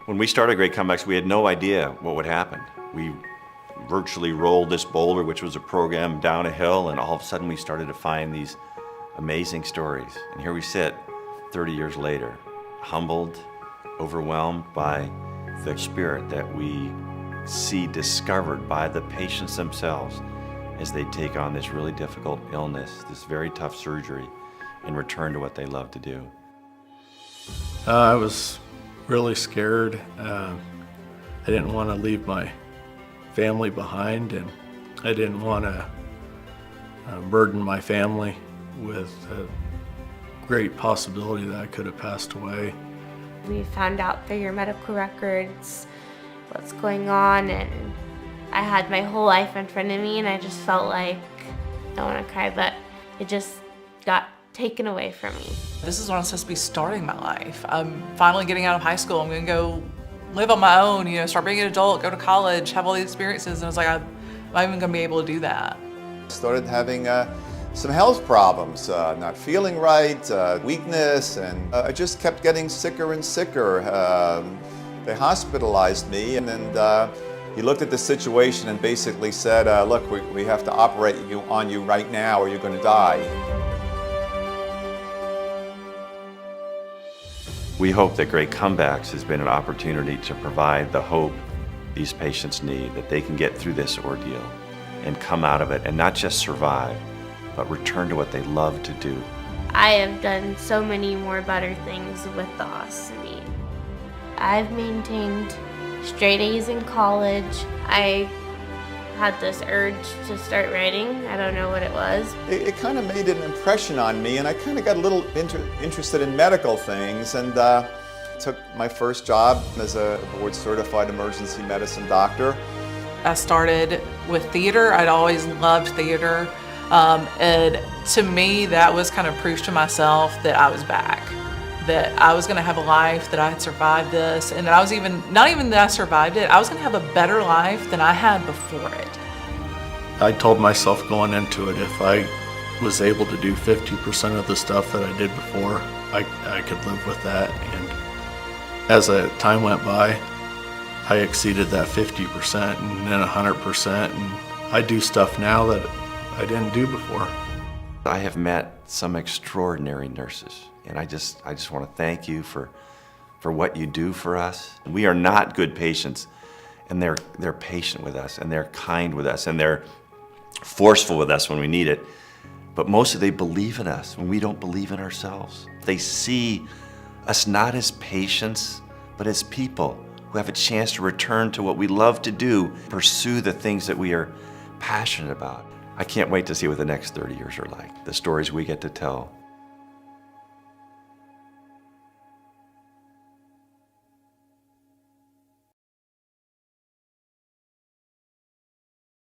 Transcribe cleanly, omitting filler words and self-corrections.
When we started Great Comebacks, we had no idea what would happen. We virtually rolled this boulder, which was a program, down a hill, and all of a sudden we started to find these amazing stories. And here we sit 30 years later, humbled, overwhelmed by the spirit that we see discovered by the patients themselves as they take on this really difficult illness, this very tough surgery, and return to what they love to do. I was really scared. I didn't want to leave my family behind, and I didn't want to burden my family with a great possibility that I could have passed away. We found out through your medical records what's going on, and I had my whole life in front of me, and I just felt like, I don't want to cry, but it just got taken away from me. This is when I'm supposed to be starting my life. I'm finally getting out of high school. I'm gonna go live on my own, start being an adult, go to college, have all these experiences, and I was like, I'm not even gonna be able to do that. Started having some health problems, not feeling right, weakness, and I just kept getting sicker and sicker. They hospitalized me, and then he looked at the situation and basically said, look, we have to operate on you right now or you're gonna die. We hope that Great Comebacks has been an opportunity to provide the hope these patients need, that they can get through this ordeal and come out of it and not just survive, but return to what they love to do. I have done so many more better things with the ostomy. I've maintained straight A's in college. I had this urge to start writing. I don't know what it was. It kind of made an impression on me, and I kind of got a little interested in medical things, and took my first job as a board-certified emergency medicine doctor. I started with theater. I'd always loved theater. And to me, that was kind of proof to myself that I was back, that I was gonna have a life, that I had survived this, and that I was not even that I survived it, I was gonna have a better life than I had before it. I told myself going into it, if I was able to do 50% of the stuff that I did before, I could live with that. And as time went by, I exceeded that 50% and then 100%, and I do stuff now that I didn't do before. I have met some extraordinary nurses, and I just want to thank you for what you do for us. We are not good patients, and they're patient with us, and they're kind with us, and they're forceful with us when we need it. But mostly they believe in us when we don't believe in ourselves. They see us not as patients, but as people who have a chance to return to what we love to do, pursue the things that we are passionate about. I can't wait to see what the next 30 years are like, the stories we get to tell,